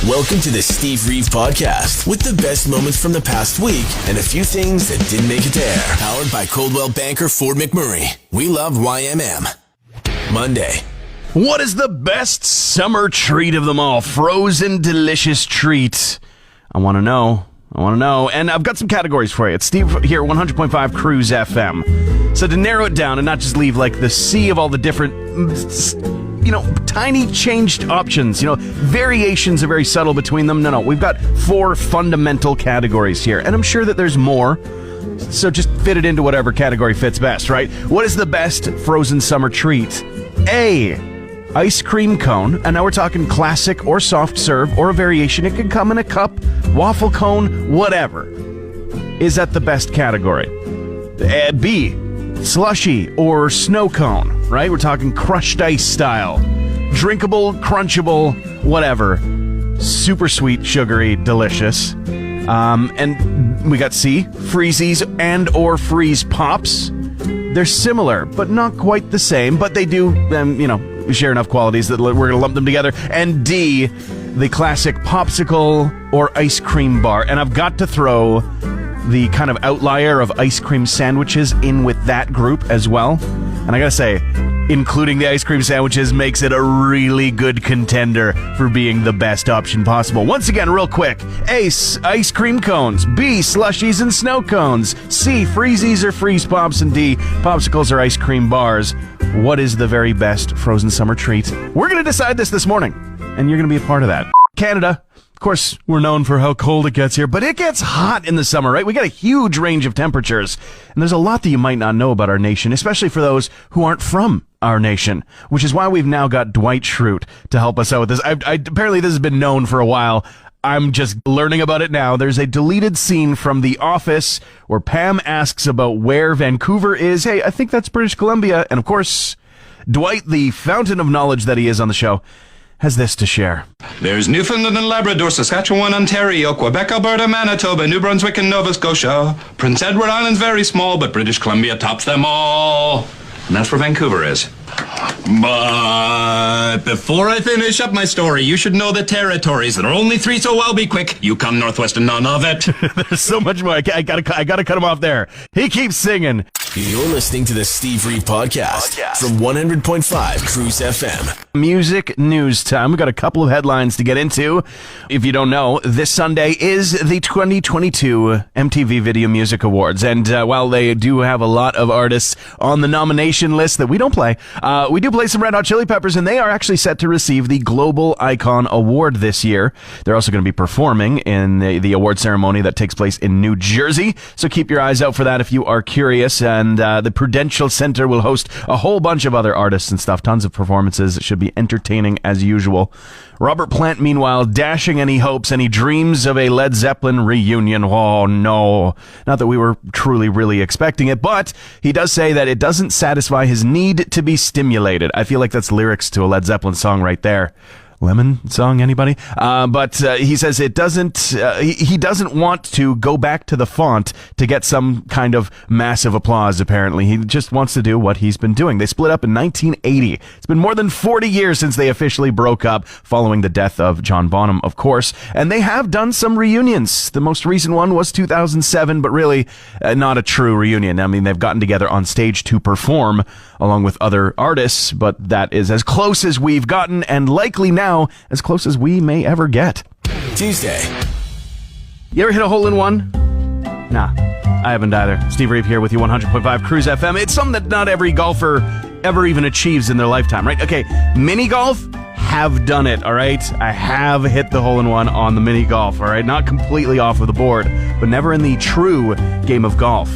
Welcome to the Steve Reeve Podcast with the best moments from the past week and a few things that didn't make it to air. Powered by Coldwell Banker Ford McMurray. We love YMM. Monday. What is the best summer treat of them all? Frozen delicious treat. I want to know. And I've got some categories for you. It's Steve here, 100.5 Cruise FM. So to narrow it down and not just leave like the sea of all the different, tiny changed options, variations are very subtle between them. No, we've got 4 fundamental categories here. And I'm sure that there's more. So just fit it into whatever category fits best, right? What is the best frozen summer treat? A, ice cream cone, and now we're talking classic or soft serve or a variation. It can come in a cup, waffle cone, whatever. Is that the best category? B, slushy or snow cone, right? We're talking crushed ice style. Drinkable, crunchable, whatever. Super sweet, sugary, delicious. And we got C, freezies and or freeze pops. They're similar, but not quite the same, but they do, share enough qualities that we're going to lump them together. And D, the classic popsicle or ice cream bar. And I've got to throw the kind of outlier of ice cream sandwiches in with that group as well. And I gotta say, including the ice cream sandwiches makes it a really good contender for being the best option possible. Once again, real quick. A, ice cream cones. B, slushies and snow cones. C, freezies or freeze pops. And D, popsicles or ice cream bars. What is the very best frozen summer treat? We're going to decide this morning, and you're going to be a part of that. Canada. Of course, we're known for how cold it gets here, but it gets hot in the summer, right? We got a huge range of temperatures, and there's a lot that you might not know about our nation, especially for those who aren't from our nation, which is why we've now got Dwight Schrute to help us out with this. Apparently, this has been known for a while. I'm just learning about it now. There's a deleted scene from The Office where Pam asks about where Vancouver is. Hey, I think that's British Columbia. And of course, Dwight, the fountain of knowledge that he is on the show, has this to share. There's Newfoundland and Labrador, Saskatchewan, Ontario, Quebec, Alberta, Manitoba, New Brunswick, and Nova Scotia. Prince Edward Island's very small, but British Columbia tops them all. And that's where Vancouver is. But before I finish up my story, you should know the territories. There are only 3, so I'll be quick. Yukon, Northwest, and none of it. There's so much more. I gotta cut him off there. He keeps singing. You're listening to the Steve Reeve Podcast from 100.5 Cruise FM. Music news time. We've got a couple of headlines to get into. If you don't know, this Sunday is the 2022 MTV Video Music Awards. And while they do have a lot of artists on the nomination list that we don't play, we do play some Red Hot Chili Peppers, and they are actually set to receive the Global Icon Award this year. They're also going to be performing in the award ceremony that takes place in New Jersey. So keep your eyes out for that if you are curious. And the Prudential Center will host a whole bunch of other artists and stuff. Tons of performances. It should be entertaining as usual. Robert Plant, meanwhile, dashing any hopes, any dreams of a Led Zeppelin reunion. Oh, no. Not that we were truly, really expecting it, but he does say that it doesn't satisfy his need to be stimulated. I feel like that's lyrics to a Led Zeppelin song right there. Lemon song, anybody? But he says it doesn't. He doesn't want to go back to the font to get some kind of massive applause. Apparently, he just wants to do what he's been doing. They split up in 1980. It's been more than 40 years since they officially broke up, following the death of John Bonham, of course. And they have done some reunions. The most recent one was 2007, but really not a true reunion. I mean, they've gotten together on stage to perform along with other artists, but that is as close as we've gotten, and likely now as close as we may ever get. Tuesday. You ever hit a hole-in-one? Nah, I haven't either. Steve Reeve here with you, 100.5 Cruise FM. It's something that not every golfer ever even achieves in their lifetime, right? Okay, mini golf, have done it, all right? I have hit the hole-in-one on the mini golf, all right? Not completely off of the board, but never in the true game of golf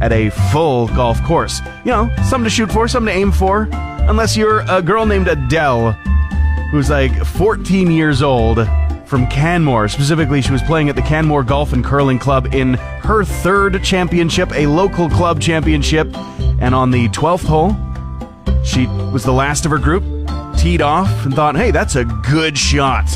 at a full golf course. Something to shoot for, something to aim for, unless you're a girl named Adele, who's like 14 years old, from Canmore. Specifically, she was playing at the Canmore Golf and Curling Club in her 3rd championship, a local club championship. And on the 12th hole, she was the last of her group, teed off, and thought, hey, that's a good shot.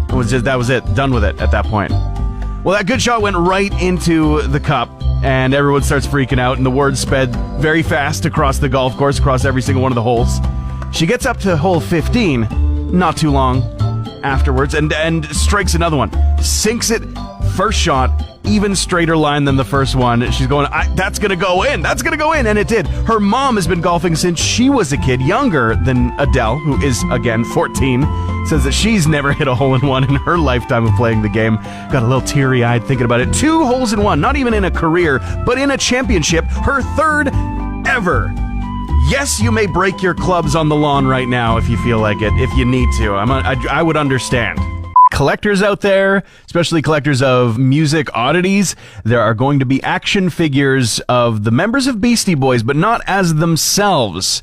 That was it. Done with it at that point. Well, that good shot went right into the cup, and everyone starts freaking out, and the word sped very fast across the golf course, across every single one of the holes. She gets up to hole 15, not too long, afterwards and strikes another one. Sinks it, first shot, even straighter line than the first one. She's going, that's going to go in. That's going to go in. And it did. Her mom has been golfing since she was a kid, younger than Adele, who is, again, 14. Says that she's never hit a hole-in-one in her lifetime of playing the game. Got a little teary-eyed thinking about it. 2 holes-in-one, not even in a career, but in a championship. Her 3rd ever. Yes, you may break your clubs on the lawn right now if you feel like it, if you need to. I would understand. Collectors out there, especially collectors of music oddities, there are going to be action figures of the members of Beastie Boys, but not as themselves.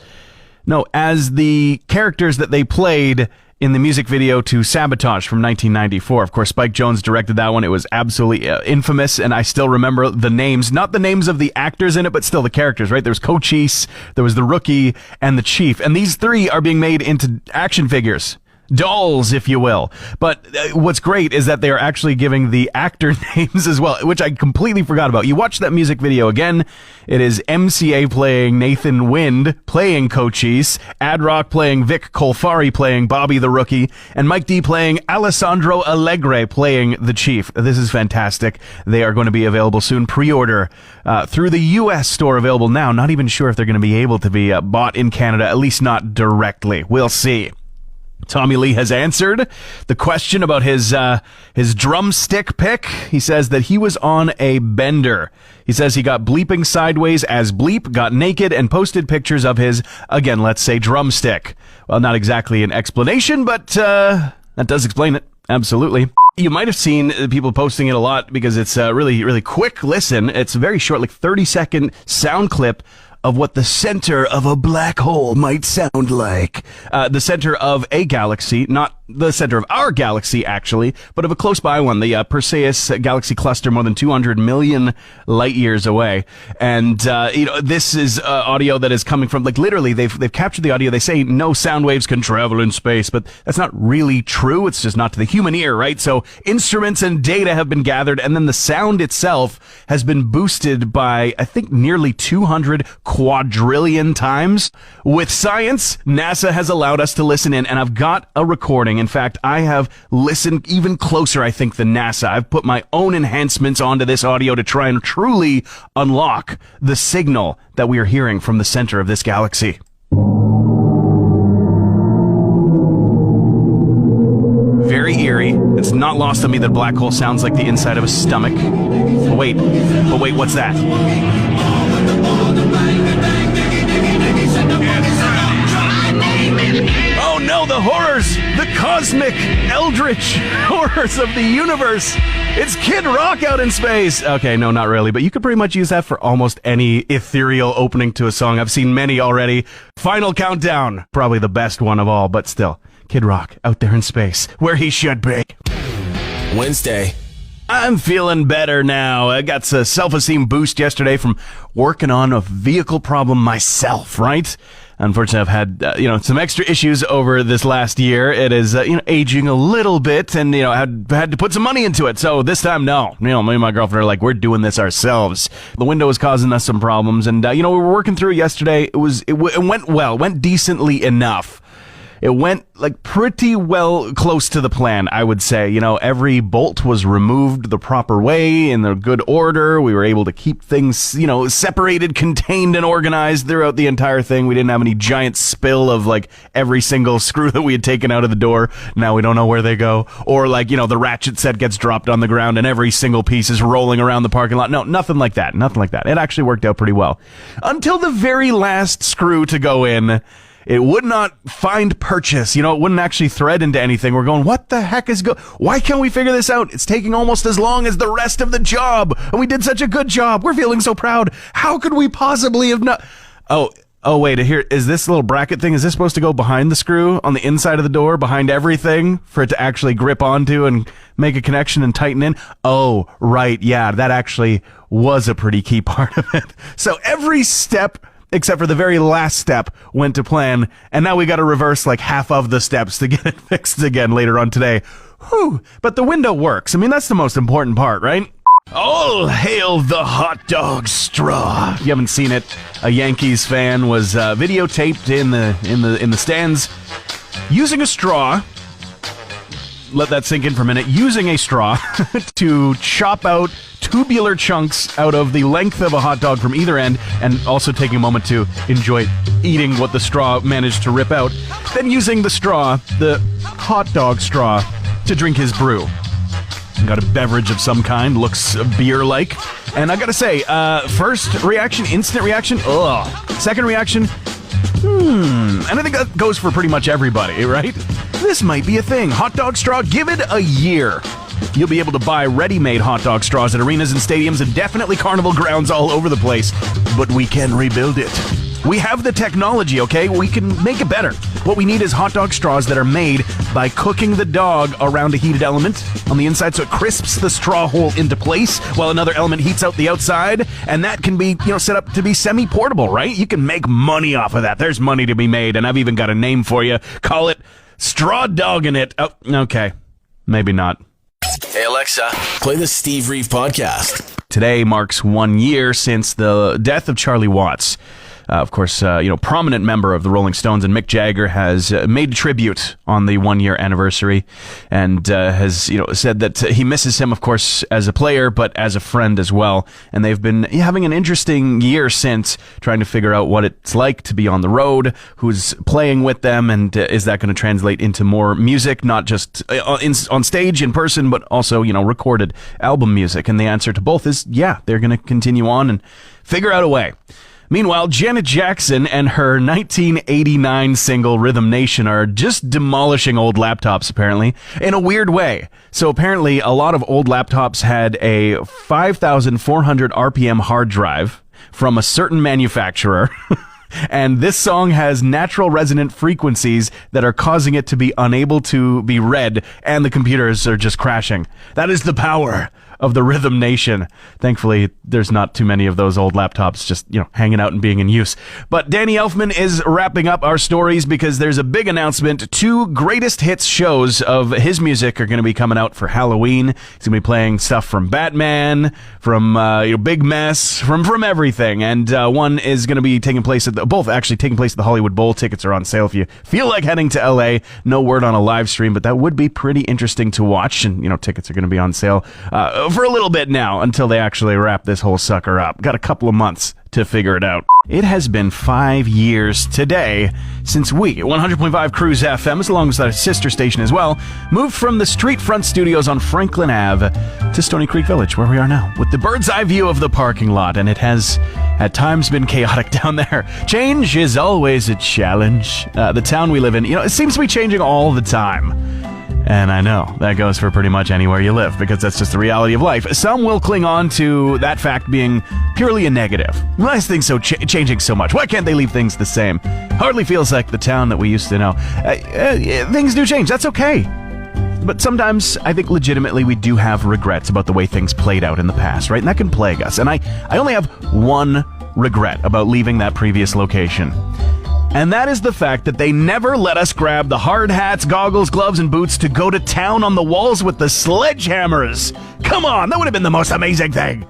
No, as the characters that they played in the music video to Sabotage from 1994. Of course, Spike Jonze directed that one. It was absolutely infamous, and I still remember the names. Not the names of the actors in it, but still the characters, right? There was Cochise, there was the Rookie, and the Chief. And these 3 are being made into action figures. Dolls, if you will. But what's great is that they are actually giving the actor names as well, which I completely forgot about. You watch that music video again, it is MCA playing Nathan Wind, playing Cochise, Ad Rock playing Vic Colfari, playing Bobby the Rookie, and Mike D playing Alessandro Allegre, playing the Chief. This is fantastic. They are going to be available soon. Pre-order through the U.S. store, available now. Not even sure if they're going to be able to be bought in Canada, at least not directly. We'll see. Tommy Lee has answered the question about his drumstick pick. He says that he was on a bender. He says he got bleeping sideways as Bleep, got naked, and posted pictures of his, again, let's say, drumstick. Well, not exactly an explanation, but that does explain it. Absolutely. You might have seen people posting it a lot because it's a really, really quick listen. It's a very short, like 30-second sound clip of what the center of a black hole might sound like. The center of a galaxy, not the center of our galaxy, actually, but of a close-by one, the Perseus galaxy cluster, more than 200 million light years away. And, this is audio that is coming from, like, literally, they've captured the audio. They say no sound waves can travel in space, but that's not really true. It's just not to the human ear, right? So instruments and data have been gathered, and then the sound itself has been boosted by, I think, nearly 200 quadrillion times. With science, NASA has allowed us to listen in, and I've got a recording. In fact, I have listened even closer, I think, than NASA. I've put my own enhancements onto this audio to try and truly unlock the signal that we are hearing from the center of this galaxy. Very eerie. It's not lost on me that a black hole sounds like the inside of a stomach. But wait, what's that? Oh no, the horrors! The cosmic, eldritch horrors of the universe! It's Kid Rock out in space! Okay, no, not really, but you could pretty much use that for almost any ethereal opening to a song. I've seen many already. Final Countdown, probably the best one of all, but still. Kid Rock out there in space, where he should be. Wednesday. I'm feeling better now. I got a self-esteem boost yesterday from working on a vehicle problem myself, right? Unfortunately, I've had, some extra issues over this last year. It is, aging a little bit and, had to put some money into it. So this time, no. Me and my girlfriend are like, we're doing this ourselves. The window was causing us some problems. And, we were working through it yesterday. It went well, went decently enough. It went, pretty well close to the plan, I would say. Every bolt was removed the proper way, in the good order. We were able to keep things, separated, contained, and organized throughout the entire thing. We didn't have any giant spill of, every single screw that we had taken out of the door. Now we don't know where they go. Or, the ratchet set gets dropped on the ground and every single piece is rolling around the parking lot. No, nothing like that. Nothing like that. It actually worked out pretty well. Until the very last screw to go in, it would not find purchase. It wouldn't actually thread into anything. We're going, what the heck is why can't we figure this out? It's taking almost as long as the rest of the job. And we did such a good job. We're feeling so proud. How could we possibly have not? Oh, wait, here, is this little bracket thing, is this supposed to go behind the screw on the inside of the door, behind everything, for it to actually grip onto and make a connection and tighten in? Oh, right, yeah, that actually was a pretty key part of it. So every step, except for the very last step, went to plan, and now we got to reverse half of the steps to get it fixed again later on today. Whew. But the window works. I mean, that's the most important part, right? All hail the hot dog straw. If you haven't seen it, a Yankees fan was videotaped in the stands using a straw let that sink in for a minute, using a straw to chop out tubular chunks out of the length of a hot dog from either end, and also taking a moment to enjoy eating what the straw managed to rip out, then using the straw, the hot dog straw, to drink his brew. Got a beverage of some kind, looks beer-like. And I gotta say, first reaction, instant reaction, ugh. Second reaction, and I think that goes for pretty much everybody, right? This might be a thing. Hot dog straw, give it a year. You'll be able to buy ready-made hot dog straws at arenas and stadiums and definitely carnival grounds all over the place. But we can rebuild it. We have the technology, okay? We can make it better. What we need is hot dog straws that are made by cooking the dog around a heated element on the inside so it crisps the straw hole into place while another element heats out the outside. And that can be, set up to be semi-portable, right? You can make money off of that. There's money to be made, and I've even got a name for you. Call it Straw Dogging It. Oh, okay. Maybe not. Hey Alexa, play the Steve Reeve podcast. Today marks 1 year since the death of Charlie Watts. Of course, prominent member of the Rolling Stones, and Mick Jagger has made tribute on the 1 year anniversary, and has said that he misses him, of course, as a player, but as a friend as well. And they've been having an interesting year since, trying to figure out what it's like to be on the road, who's playing with them, and is that going to translate into more music, not just on stage in person, but also recorded album music. And the answer to both is yeah, they're going to continue on and figure out a way. Meanwhile, Janet Jackson and her 1989 single Rhythm Nation are just demolishing old laptops, apparently, in a weird way. So apparently, a lot of old laptops had a 5,400 RPM hard drive from a certain manufacturer. And this song has natural resonant frequencies that are causing it to be unable to be read, and the computers are just crashing. That is the power of the Rhythm Nation. Thankfully, there's not too many of those old laptops just, hanging out and being in use. But Danny Elfman is wrapping up our stories because there's a big announcement. 2 greatest hits shows of his music are going to be coming out for Halloween. He's going to be playing stuff from Batman, from Big Mess, from everything. And one is going to be taking place both actually taking place at the Hollywood Bowl. Tickets are on sale if you feel like heading to LA. No word on a live stream, but that would be pretty interesting to watch. And, tickets are going to be on sale for a little bit now until they actually wrap this whole sucker up. Got a couple of months to figure it out. It has been 5 years today since we, 100.5 Cruise FM, as long as our sister station as well, moved from the street front studios on Franklin Ave to Stony Creek Village, where we are now, with the bird's eye view of the parking lot, and it has at times been chaotic down there. Change is always a challenge. The town we live in, it seems to be changing all the time. And I know that goes for pretty much anywhere you live, because that's just the reality of life. Some will cling on to that fact being purely a negative. Why is things changing so much? Why can't they leave things the same? Hardly feels like the town that we used to know. Things do change. That's okay. But sometimes I think legitimately we do have regrets about the way things played out in the past, right? And that can plague us. And I only have one regret about leaving that previous location. And that is the fact that they never let us grab the hard hats, goggles, gloves, and boots to go to town on the walls with the sledgehammers. Come on, that would have been the most amazing thing.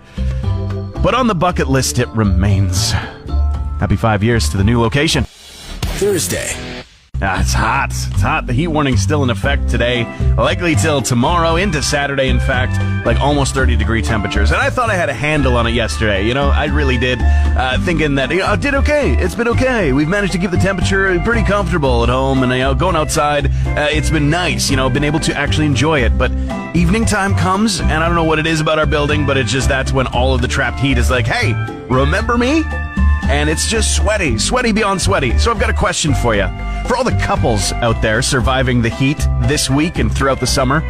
But on the bucket list, it remains. Happy 5 years to the new location. Thursday. It's hot. It's hot. The heat warning's still in effect today. Likely till tomorrow, into Saturday, in fact. Like almost 30-degree temperatures. And I thought I had a handle on it yesterday. I really did. Thinking that, I did okay. It's been okay. We've managed to keep the temperature pretty comfortable at home. And, going outside, it's been nice. Been able to actually enjoy it. But evening time comes, and I don't know what it is about our building, but it's just that's when all of the trapped heat is like, hey, remember me? And it's just sweaty beyond sweaty. So I've got a question for you. For all the couples out there surviving the heat this week and throughout the summer,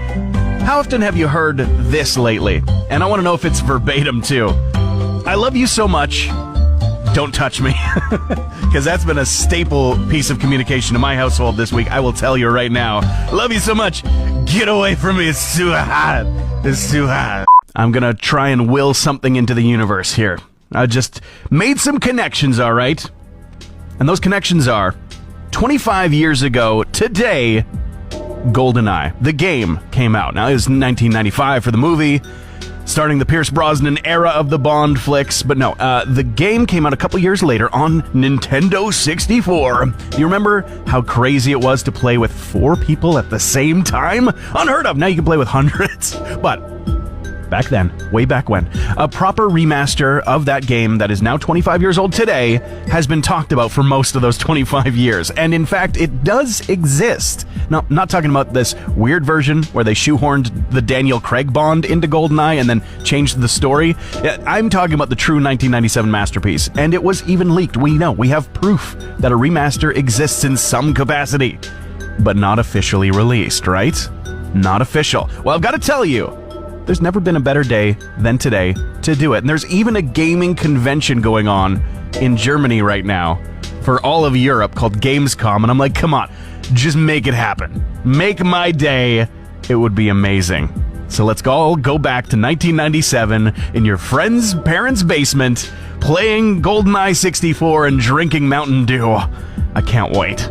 how often have you heard this lately? And I want to know if it's verbatim too. I love you so much, don't touch me. Because that's been a staple piece of communication in my household this week. I will tell you right now. Love you so much, get away from me, it's too hot. It's too hot. I'm going to try and will something into the universe here. I just made some connections, all right? And those connections are 25 years ago today, GoldenEye, the game, came out. Now, it was 1995 for the movie, starting the Pierce Brosnan era of the Bond flicks. But no, the game came out a couple years later on Nintendo 64. Do you remember how crazy it was to play with 4 people at the same time? Unheard of. Now you can play with hundreds. But back then, way back when, a proper remaster of that game that is now 25 years old today has been talked about for most of those 25 years. And in fact, it does exist. Now, I'm not talking about this weird version where they shoehorned the Daniel Craig Bond into GoldenEye and then changed the story. I'm talking about the true 1997 masterpiece. And it was even leaked. We know. We have proof that a remaster exists in some capacity. But not officially released, right? Not official. Well, I've got to tell you, there's never been a better day than today to do it. And there's even a gaming convention going on in Germany right now for all of Europe called Gamescom. And I'm like, come on, just make it happen. Make my day. It would be amazing. So let's all go back to 1997 in your friend's parents' basement, playing GoldenEye 64 and drinking Mountain Dew. I can't wait.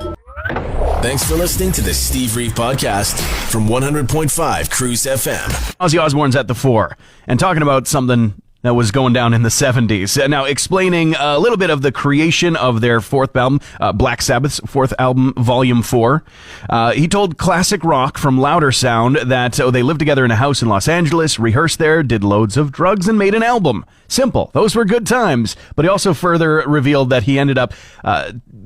Thanks for listening to the Steve Reeve Podcast from 100.5 Cruise FM. Ozzy Osbourne's at the fore and talking about something that was going down in the 70s. Now, explaining a little bit of the creation of their fourth album, Black Sabbath's fourth album, Volume 4. He told Classic Rock from Louder Sound that they lived together in a house in Los Angeles, rehearsed there, did loads of drugs, and made an album. Simple. Those were good times. But he also further revealed that he ended up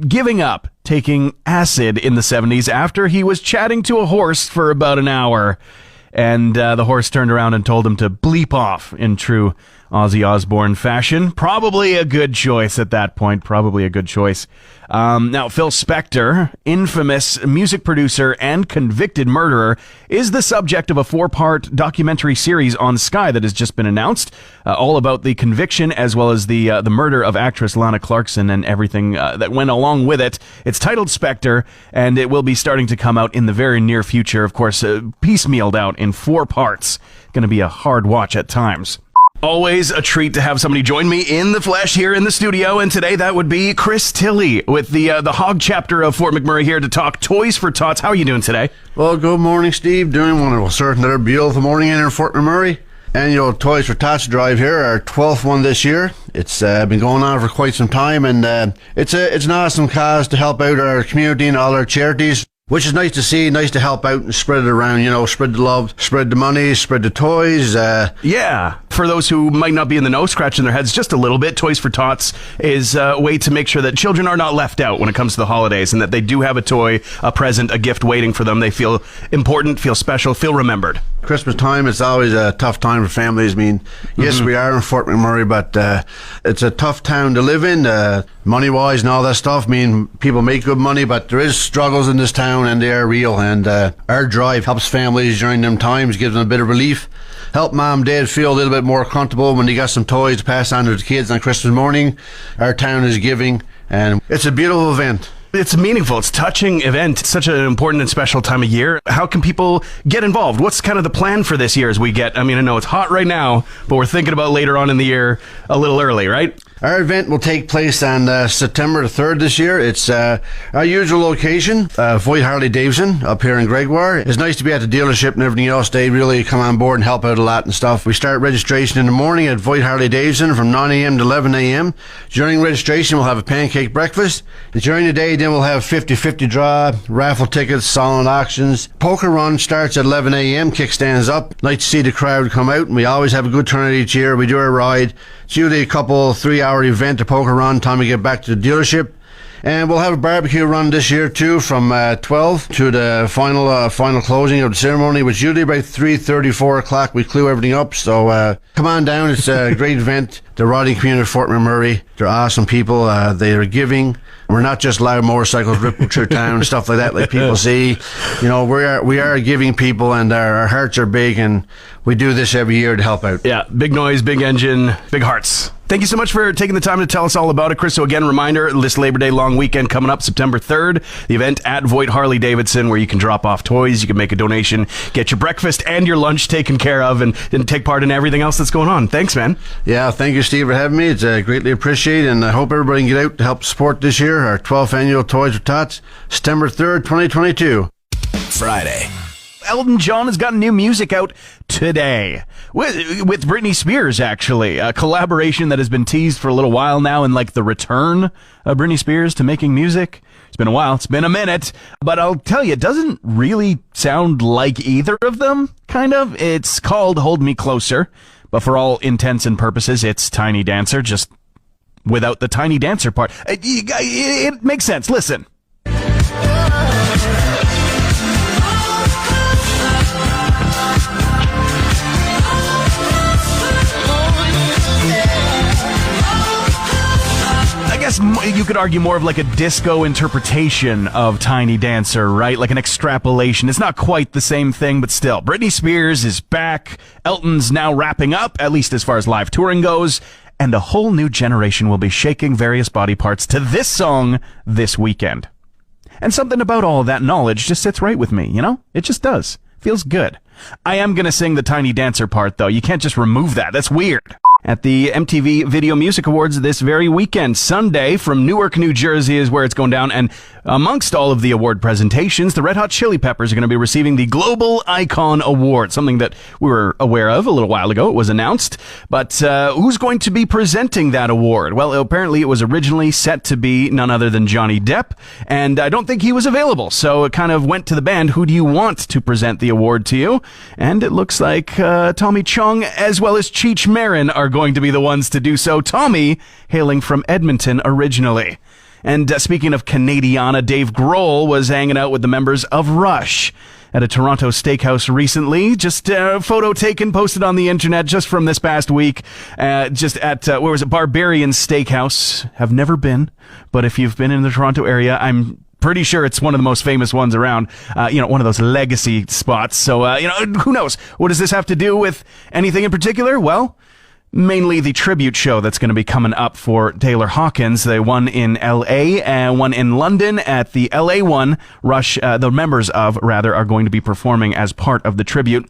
giving up taking acid in the 70s after he was chatting to a horse for about an hour. And the horse turned around and told him to bleep off in true Ozzy Osbourne fashion. Probably a good choice at that point. Probably a good choice. Now, Phil Spector, infamous music producer and convicted murderer, is the subject of a 4-part documentary series on Sky that has just been announced, all about the conviction as well as the murder of actress Lana Clarkson and everything that went along with it. It's titled Spector, and it will be starting to come out in the very near future. Of course, piecemealed out in 4 parts. Going to be a hard watch at times. Always a treat to have somebody join me in the flesh here in the studio, and today that would be Chris Tilley with the Hog chapter of Fort McMurray here to talk Toys for Tots. How are you doing today? Well, good morning, Steve. Doing wonderful, sir. Another beautiful morning in Fort McMurray. Annual Toys for Tots drive here, our 12th one this year. It's been going on for quite some time, and it's an awesome cause to help out our community and all our charities. Which is nice to see, nice to help out and spread it around, spread the love, spread the money, spread the toys. Yeah, for those who might not be in the know, scratching their heads just a little bit, Toys for Tots is a way to make sure that children are not left out when it comes to the holidays and that they do have a toy, a present, a gift waiting for them. They feel important, feel special, feel remembered. Christmas time, it's always a tough time for families. I mean, yes, we are in Fort McMurray, but it's a tough town to live in, money-wise and all that stuff. I mean, people make good money, but there is struggles in this town, and they are real. And our drive helps families during them times, gives them a bit of relief, help mom, dad feel a little bit more comfortable when they got some toys to pass on to the kids on Christmas morning. Our town is giving, and it's a beautiful event. It's a meaningful, it's a touching event. It's such an important and special time of year. How can people get involved? What's kind of the plan for this year as we get, I know it's hot right now, but we're thinking about later on in the year a little early, right? Our event will take place on September the 3rd this year. It's our usual location, Voigt Harley Davidson, up here in Gregoire. It's nice to be at the dealership and everything else. They really come on board and help out a lot and stuff. We start registration in the morning at Voigt Harley Davidson from 9 a.m. to 11 a.m. During registration, we'll have a pancake breakfast. And during the day, then we'll have 50-50 draw, raffle tickets, silent auctions. Poker run starts at 11 a.m. Kickstands up. Nice to see the crowd come out, and we always have a good turnout each year. We do our ride. It's usually a couple 3-hour event, a poker run, time we get back to the dealership. And we'll have a barbecue run this year too, from 12 to the final closing of the ceremony, which usually about 3:30, 4 o'clock. We clue everything up. So come on down. It's a great event. The riding community of Fort McMurray, they're awesome people. They are giving. We're not just loud motorcycles ripping through town and stuff like that, like people see. We are giving people, and our hearts are big, and we do this every year to help out. Yeah, big noise, big engine, big hearts. Thank you so much for taking the time to tell us all about it, Chris. So again, reminder, this Labor Day long weekend coming up, September 3rd, the event at Voigt Harley Davidson, where you can drop off toys, you can make a donation, get your breakfast and your lunch taken care of, and take part in everything else that's going on. Thanks, man. Yeah, thank you, Steve, for having me. It's greatly appreciated, and I hope everybody can get out to help support this year, our 12th annual Toys for Tots, September 3rd, 2022. Friday. Elton John has got new music out today with Britney Spears, actually. A collaboration that has been teased for a little while now, and like the return of Britney Spears to making music. It's been a while. It's been a minute. But I'll tell you, it doesn't really sound like either of them, kind of. It's called Hold Me Closer, but for all intents and purposes, it's Tiny Dancer, just without the Tiny Dancer part. It makes sense. Listen. You could argue more of like a disco interpretation of Tiny Dancer, right? Like an extrapolation. It's not quite the same thing, but still. Britney Spears is back. Elton's now wrapping up, at least as far as live touring goes. And a whole new generation will be shaking various body parts to this song this weekend. And something about all that knowledge just sits right with me, you know? It just does. Feels good. I am going to sing the Tiny Dancer part, though. You can't just remove that. That's weird. At the MTV Video Music Awards this very weekend, Sunday, from Newark, New Jersey is where it's going down. And amongst all of the award presentations, the Red Hot Chili Peppers are going to be receiving the Global Icon Award, something that we were aware of a little while ago. It was announced. But who's going to be presenting that award? Well, apparently it was originally set to be none other than Johnny Depp, and I don't think he was available. So it kind of went to the band, who do you want to present the award to you? And it looks like Tommy Chong as well as Cheech Marin are going to be the ones to do so. Tommy hailing from Edmonton originally. And speaking of Canadiana, Dave Grohl was hanging out with the members of Rush at a Toronto steakhouse recently. Just a photo taken, posted on the internet just from this past week. Just at, where was it? Barbarian Steakhouse. Have never been, but if you've been in the Toronto area, I'm pretty sure it's one of the most famous ones around, one of those legacy spots. So, who knows? What does this have to do with anything in particular? Well, mainly the tribute show that's going to be coming up for Taylor Hawkins. The one in L.A. and one in London. At the L.A. one, Rush, the members of, rather, are going to be performing as part of the tribute.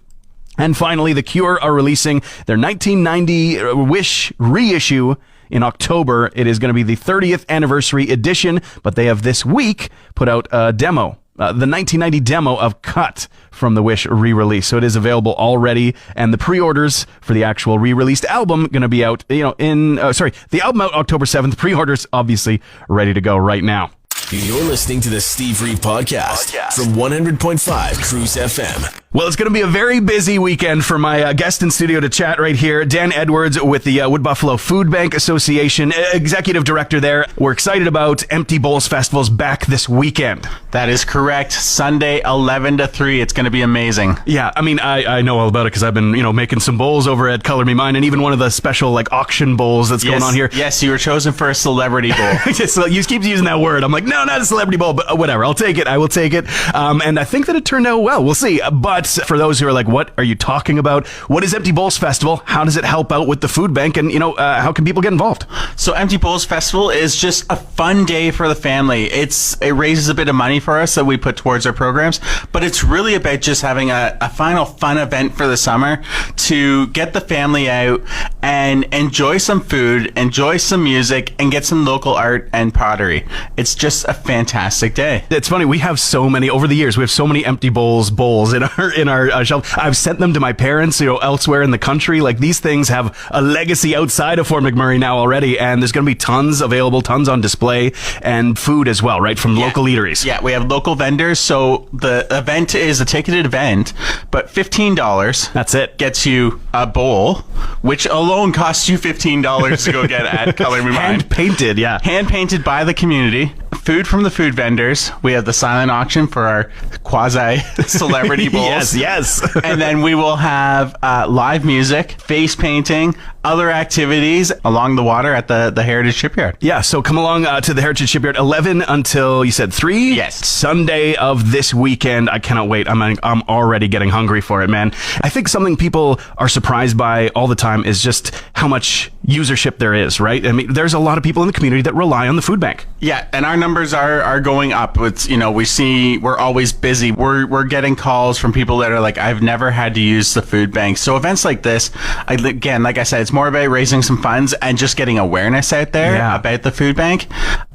And finally, The Cure are releasing their 1990 Wish reissue in October. It is going to be the 30th anniversary edition, but they have this week put out a demo. The 1990 demo of Cut from the Wish re-release. So it is available already, and the pre-orders for the actual re-released album going to be out, the album out October 7th. Pre-orders obviously ready to go right now. You're listening to the Steve Reeve Podcast from 100.5 Cruise FM. Well, it's going to be a very busy weekend for my guest in studio to chat right here, Dan Edwards with the Wood Buffalo Food Bank Association, executive director there. We're excited about Empty Bowls Festival's back this weekend. That is correct. Sunday, 11 to 3. It's going to be amazing. Yeah, I mean, I know all about it because I've been, making some bowls over at Color Me Mine, and even one of the special, auction bowls that's going on here. Yes, you were chosen for a celebrity bowl. So you keep using that word. I'm like, no, not a celebrity bowl, but whatever. I'll take it. I will take it. And I think that it turned out well. We'll see. But for those who are like, what are you talking about? What is Empty Bowls Festival? How does it help out with the food bank? And, how can people get involved? So Empty Bowls Festival is just a fun day for the family. It raises a bit of money for us that we put towards our programs, but it's really about just having a final fun event for the summer to get the family out and enjoy some food, enjoy some music, and get some local art and pottery. It's just a fantastic day. It's funny, we have so many over the years. We have so many Empty Bowls in our shelf. I've sent them to my parents, elsewhere in the country. Like, these things have a legacy outside of Fort McMurray now already, and there's going to be tons available, tons on display, and food as well, right, from local eateries. Yeah, we have local vendors. So the event is a ticketed event, but $15. That's it. Gets you a bowl, which alone costs you $15 to go get at Color Me Mine. Hand painted, yeah. Hand painted by the community. Food from the food vendors. We have the silent auction for our quasi-celebrity bowls. Yes. And then we will have live music, face painting, other activities along the water at the Heritage Shipyard. Yeah, so come along to the Heritage Shipyard, 11 until, you said 3? Yes. Sunday of this weekend. I cannot wait. I'm already getting hungry for it, man. I think something people are surprised by all the time is just how much usership there is, right? I mean, there's a lot of people in the community that rely on the food bank. Yeah, and our numbers are going up. It's, we see we're always busy. We're getting calls from people that are like, I've never had to use the food bank. So events like this, again, like I said, it's more about raising some funds and just getting awareness out there about the food bank.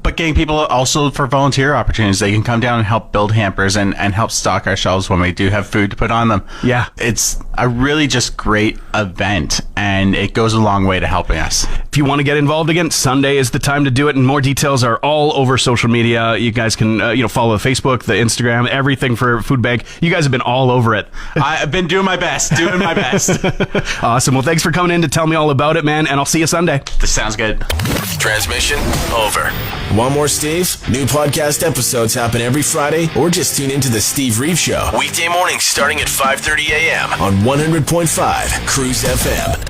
But getting people also for volunteer opportunities. They can come down and help build hampers and help stock our shelves when we do have food to put on them. Yeah. It's a really just great event, and it goes a long way to helping us. If you want to get involved again, Sunday is the time to do it, and more details are all over social media. You guys can follow the Facebook, the Instagram, everything for Food Bank. You guys have been all over it. I've been doing my best. Awesome. Well, thanks for coming in to tell me all about it, man, and I'll see you Sunday. This sounds good. Transmission over. Want more Steve? New podcast episodes happen every Friday, or just tune into the Steve Reeve Show. Weekday mornings starting at 5:30 a.m. on 100.5 Cruise FM.